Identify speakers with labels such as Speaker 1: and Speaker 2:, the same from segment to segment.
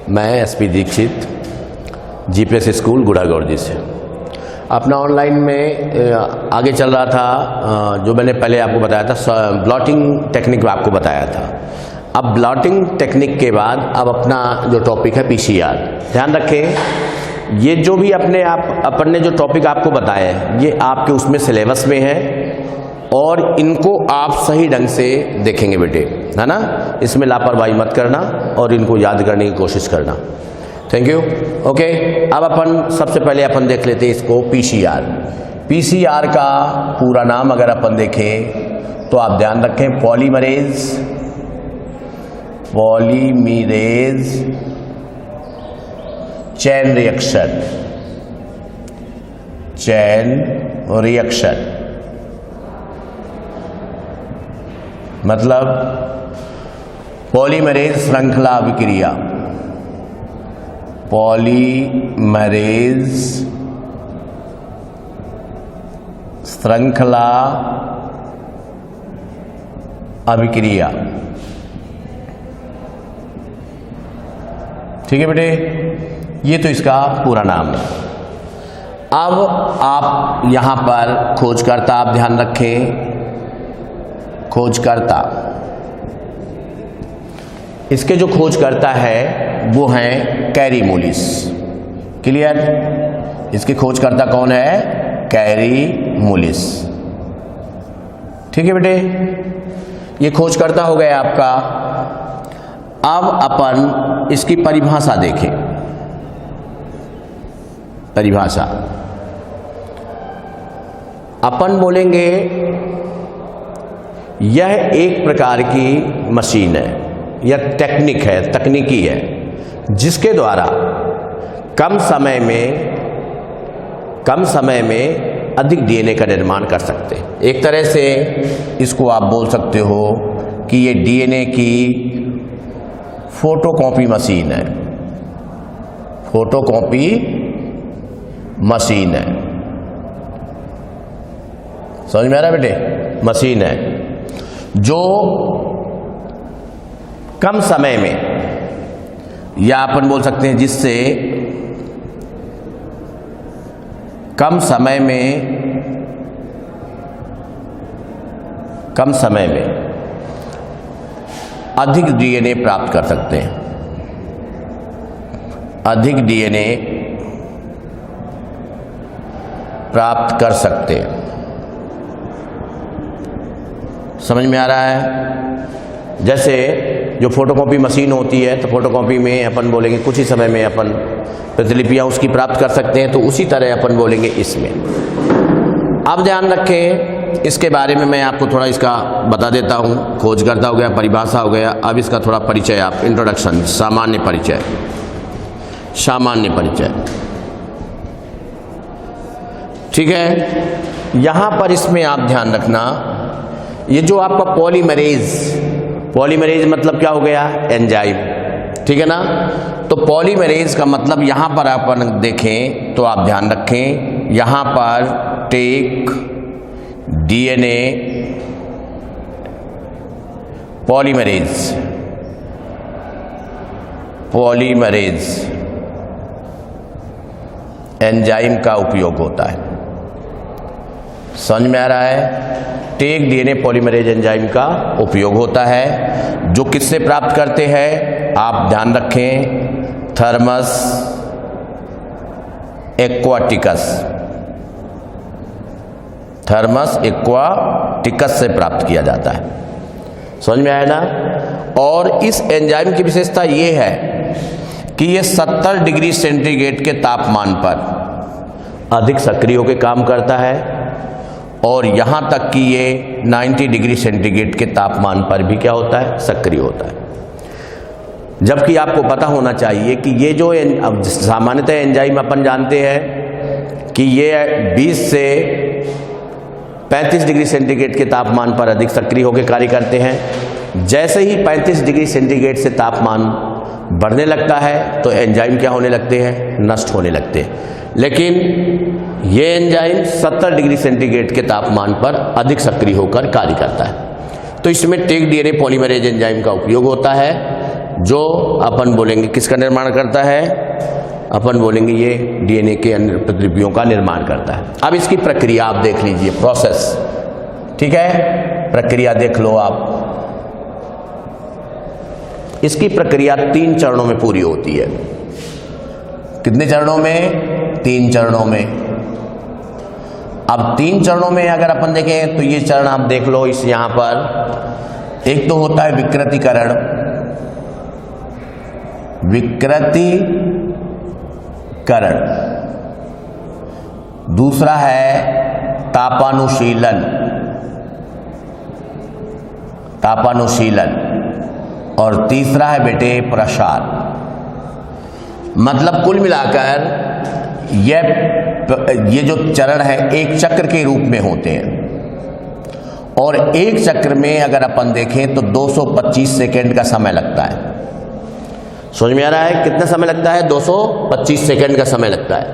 Speaker 1: मैं SP Dixit GPS school गुड़ागौर से अपना ऑनलाइन में आगे चल रहा था। जो मैंने पहले आपको बताया था ब्लॉटिंग टेक्निक आपको बताया था। अब ब्लॉटिंग टेक्निक के बाद अब अपना जो टॉपिक है पीसीआर। ध्यान रखें, ये जो भी अपन ने जो टॉपिक आपको बताया है ये आपके उसमें सिलेबस में है और इनको आप सही ढंग से देखेंगे बेटे, है ना। इसमें लापरवाही मत करना और इनको याद करने की कोशिश करना। Thank you. ओके, अब अपन सबसे पहले अपन देख लेते हैं इसको पीसीआर। पीसीआर का पूरा नाम अगर अपन देखें तो आप ध्यान रखें, पॉलीमरेज चेन रिएक्शन मतलब पॉलीमरेज श्रृंखला अभिक्रिया। पॉलीमरेज श्रृंखला अभिक्रिया, ठीक है बेटे, ये तो इसका पूरा नाम है। अब आप यहां पर खोजकर्ता आप ध्यान रखें, खोजकर्ता, इसके जो खोजकर्ता है वो हैं कैरी मूलिस। क्लियर? इसके खोजकर्ता कौन है? कैरी मूलिस। ठीक है बेटे, ये खोजकर्ता हो गया आपका। अब अपन इसकी परिभाषा देखें। परिभाषा अपन बोलेंगे यह एक प्रकार की मशीन है या टेक्निक है, तकनीकी है, जिसके द्वारा कम समय में अधिक डीएनए का निर्माण कर सकते हैं। एक तरह से इसको आप बोल सकते हो कि ये डीएनए की फोटोकॉपी मशीन है। फोटोकॉपी मशीन है, समझ में आ रहा है बेटे? मशीन है जो कम समय में, या अपन बोल सकते हैं जिससे कम समय में अधिक डीएनए प्राप्त कर सकते हैं। अधिक डीएनए प्राप्त कर सकते हैं। समझ में आ रहा है? जैसे जो फोटोकॉपी मशीन होती है तो फोटोकॉपी में अपन बोलेंगे कुछ ही समय में अपन प्रतिलिपियां उसकी प्राप्त कर सकते हैं, तो उसी तरह अपन बोलेंगे इसमें। अब ध्यान रखें, इसके बारे में मैं आपको थोड़ा इसका बता देता हूं। खोजकर्ता हो गया, परिभाषा हो गया, अब इसका थोड़ा परिचय, आप इंट्रोडक्शन, सामान्य परिचय। ठीक है, यहां पर इसमें आप ध्यान रखना, ये जो आपका पॉलीमरेज मतलब क्या हो गया? एंजाइम। ठीक है ना। तो पॉलीमरेज का मतलब यहां पर अपन देखें तो आप ध्यान रखें, यहां पर टेक डीएनए पॉलीमरेज एंजाइम का उपयोग होता है। समझ में आ रहा है? टेक डीएनए पॉलीमरेज एंजाइम का उपयोग होता है, जो किससे प्राप्त करते हैं? आप ध्यान रखें, थर्मस एक्वाटिकस से प्राप्त किया जाता है। समझ में आया ना। और इस एंजाइम की विशेषता ये है कि ये 70 डिग्री सेंटीग्रेड के तापमान पर अधिक सक्रिय होकर काम करता है, और यहाँ तक कि ये 90 डिग्री सेंटीग्रेड के तापमान पर भी क्या होता है? सक्रिय होता है। जबकि आपको पता होना चाहिए कि ये जो सामान्यतः एंजाइम अपन जानते हैं कि ये 20 से 35 डिग्री सेंटीग्रेड के तापमान पर अधिक सक्रिय होकर कार्य करते हैं। जैसे ही 35 डिग्री सेंटीग्रेड से तापमान बढ़ने लगता है तो एंजाइम क्या होने लगते हैं? नष्ट होने लगते हैं। लेकिन ये एंजाइम 70 डिग्री सेंटीग्रेड के तापमान पर अधिक सक्रिय होकर कार्य करता है। तो इसमें टेक डीएनए पॉलीमरेज एंजाइम का उपयोग होता है, जो अपन बोलेंगे किसका निर्माण करता है, अपन बोलेंगे ये डीएनए के अन्य प्रतिलिपियों का निर्माण करता है। अब इसकी प्रक्रिया आप देख लीजिए, प्रोसेस, ठीक है, प्रक्रिया देख लो आप। इसकी प्रक्रिया 3 चरणों में पूरी होती है। कितने चरणों में? 3 चरणों में। अब 3 चरणों में अगर अपन देखें तो ये चरण आप देख लो इस यहां पर। एक तो होता है विकृतीकरण, विकृतीकरण। दूसरा है तापानुशीलन, तापानुशीलन। और तीसरा है बेटे प्रसार। मतलब कुल मिलाकर ये जो चरण है एक चक्र के रूप में होते हैं, और एक चक्र में अगर अपन देखें तो 225 सेकेंड का समय लगता है। समझ में आ रहा है कितना समय लगता है? 225 सेकेंड का समय लगता है।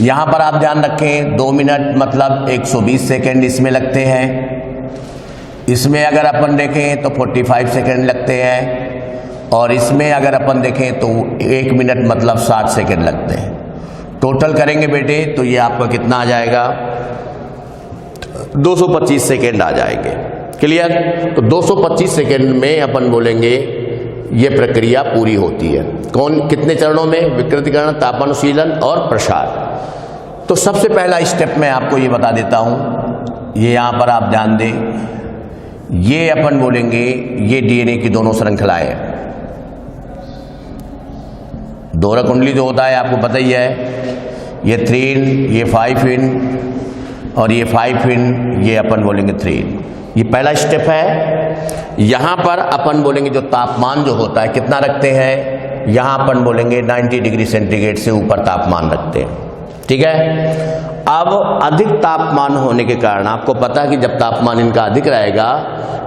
Speaker 1: यहां पर आप ध्यान रखें 2 मिनट मतलब 120 सेकेंड इसमें लगते हैं। इसमें अगर अपन देखें तो 45 सेकेंड लगते हैं, और इसमें अगर अपन देखें तो 1 मिनट मतलब 60 सेकेंड लगते हैं। टोटल करेंगे बेटे तो ये आपका कितना आ जाएगा? 225 सेकेंड आ जाएंगे। क्लियर? तो 225 सेकेंड में अपन बोलेंगे ये प्रक्रिया पूरी होती है। कौन कितने चरणों में? विकृतीकरण, तापानुशीलन और प्रसार। तो सबसे पहला स्टेप मैं आपको ये बता देता हूं, ये यहां पर आप ध्यान दें, ये अपन बोलेंगे ये डीएनए की दोनों श्रृंखलाएं। दोहरा कुंडली जो होता है आपको पता ही है, ये 3, ये 5' और ये 5', ये अपन बोलेंगे 3। ये पहला स्टेप है। यहां पर अपन बोलेंगे जो तापमान जो होता है कितना रखते हैं, यहां अपन बोलेंगे 90 डिग्री सेंटीग्रेड से ऊपर तापमान रखते हैं। ठीक है? अब अधिक तापमान होने के कारण आपको पता है कि जब तापमान इनका अधिक रहेगा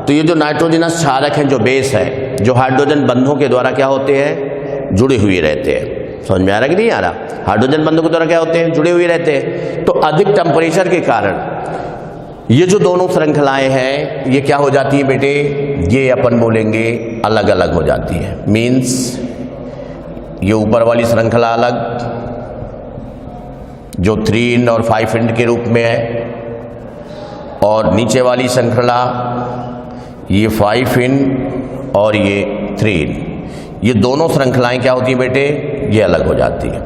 Speaker 1: तो ये जो नाइट्रोजनस क्षारक हैं, जो बेस है, जो हाइड्रोजन बंधों के द्वारा क्या होते हैं, जुड़े हुए रहते हैं। समझ में आ रहा कि नहीं आ रहा? हाइड्रोजन बंधों के द्वारा क्या होते हैं, जुड़े हुए रहते हैं। तो अधिक टेम्परेचर के कारण ये जो दोनों श्रृंखलाएं हैं ये क्या हो जाती है बेटे, ये अपन बोलेंगे अलग अलग हो जाती है। मीन्स ये ऊपर वाली श्रृंखला अलग जो 3 और 5' के रूप में है, और नीचे वाली श्रृंखला ये 5' और ये 3, ये दोनों श्रृंखलाएं क्या होती है बेटे, ये अलग हो जाती है।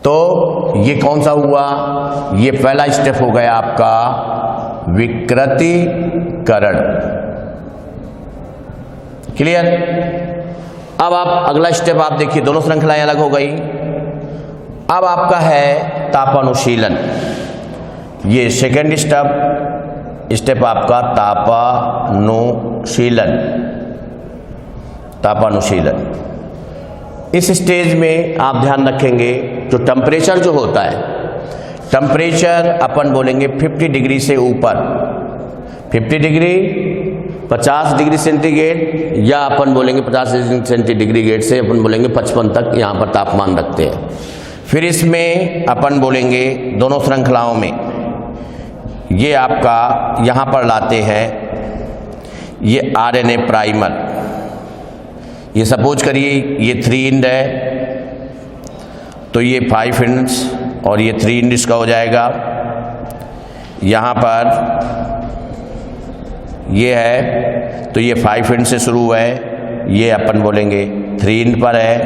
Speaker 1: तो ये कौन सा हुआ? ये पहला स्टेप हो गया आपका विकृतीकरण। क्लियर? अब आप अगला स्टेप आप देखिए, दोनों श्रृंखलाएं अलग हो गई। अब आपका है तापानुशीलन। ये सेकेंड स्टेप आपका तापानुशीलन। तापानुशीलन इस स्टेज में आप ध्यान रखेंगे जो टेम्परेचर जो होता है, टेम्परेचर अपन बोलेंगे 50 डिग्री से ऊपर, 50 डिग्री 50 डिग्री सेंटीग्रेड, या अपन बोलेंगे 50 सेंटीग्रेड से अपन बोलेंगे 55 तक यहाँ पर तापमान रखते हैं। फिर इसमें अपन बोलेंगे दोनों श्रृंखलाओं में ये आपका यहाँ पर लाते हैं ये आरएनए प्राइमर। ये सपोज करिए ये 3' है तो ये 5' और ये 3' का हो जाएगा। यहाँ पर ये है तो ये 5' से शुरू है, ये अपन बोलेंगे 3 पर है,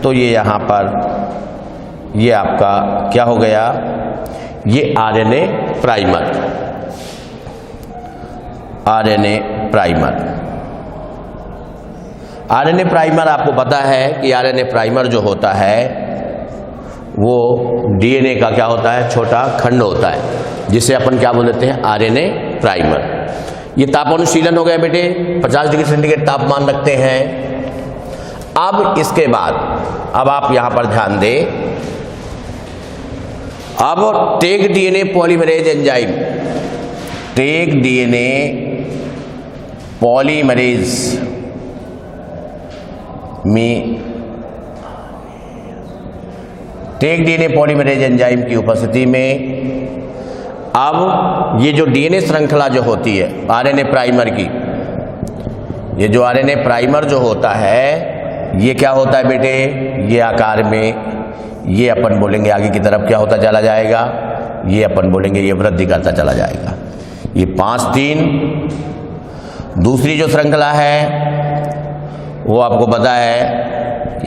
Speaker 1: तो ये यहाँ पर ये आपका क्या हो गया, ये RNA primer. RNA primer, RNA primer आपको पता है कि आरएनए प्राइमर जो होता है वो डीएनए का क्या होता है, छोटा खंड होता है, जिसे अपन क्या बोल देते हैं, आरएनए प्राइमर। ये तापानुशीलन हो गया बेटे, 50 डिग्री सेंटीग्रेड तापमान रखते हैं। अब इसके बाद अब आप यहां पर ध्यान दें, अब Taq DNA polymerase enzyme, Taq DNA polymerase में टेक डीएनए पॉलीमरेज एंजाइम की उपस्थिति में अब ये जो डीएनए श्रृंखला जो होती है आरएनए प्राइमर की, ये जो आरएनए प्राइमर जो होता है ये क्या होता है बेटे, ये आकार में ये अपन बोलेंगे आगे की तरफ क्या होता चला जाएगा, ये अपन बोलेंगे ये वृद्धि करता चला जाएगा। ये 5 3। दूसरी जो श्रृंखला है वो आपको पता है,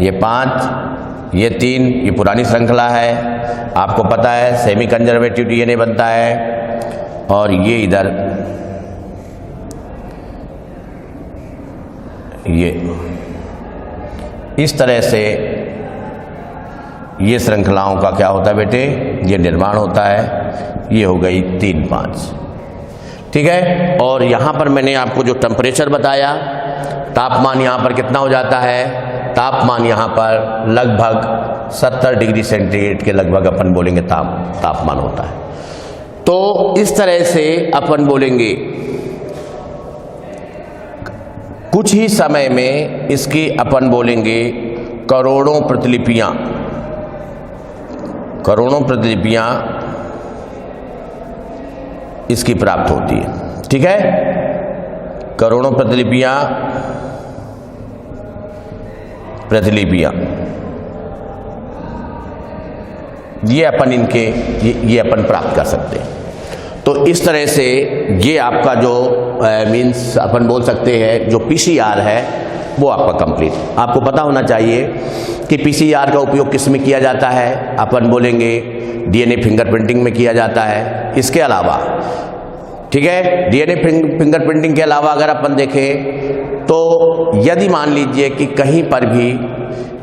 Speaker 1: ये 5 ये 3, ये पुरानी श्रृंखला है, आपको पता है सेमी कंजर्वेटिव डीएनए बनता है। और ये इधर ये इस तरह से ये श्रृंखलाओं का क्या होता है बेटे, ये निर्माण होता है। ये हो गई 3 5, ठीक है। और यहाँ पर मैंने आपको जो टेम्परेचर बताया, तापमान यहाँ पर कितना हो जाता है, तापमान यहाँ पर लगभग 70 डिग्री सेंटीग्रेड के लगभग अपन बोलेंगे तापमान होता है। तो इस तरह से अपन बोलेंगे कुछ ही समय में इसकी अपन बोलेंगे करोड़ों प्रतिलिपियां इसकी प्राप्त होती है, ठीक है। करोड़ों प्रतिलिपियां ये अपन इनके ये अपन प्राप्त कर सकते हैं। तो इस तरह से ये आपका जो मीन्स अपन बोल सकते हैं जो पीसीआर है वो आपका कंप्लीट। आपको पता होना चाहिए कि पीसीआर का उपयोग किस में किया जाता है, अपन बोलेंगे डीएनए फिंगरप्रिंटिंग में किया जाता है। इसके अलावा, ठीक है, डीएनए फिंगरप्रिंटिंग के अलावा अगर अपन देखें तो यदि मान लीजिए कि कहीं पर भी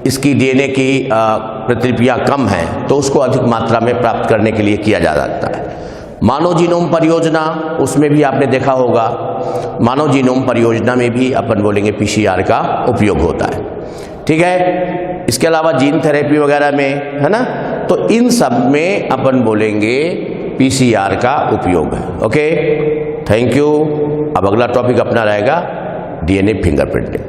Speaker 1: इसकी डीएनए की प्रतिलिपियां कम हैं तो उसको अधिक मात्रा में प्राप्त करने के लिए किया जा सकता है। मानव जीनोम परियोजना, उसमें भी आपने देखा होगा, मानव जीनोम परियोजना में भी अपन बोलेंगे पीसीआर का उपयोग होता है, ठीक है। इसके अलावा जीन थेरेपी वगैरह में, है ना, तो इन सब में अपन बोलेंगे पीसीआर का उपयोग है। Okay, thank you. अब अगला टॉपिक अपना रहेगा डीएनए फिंगरप्रिंटिंग।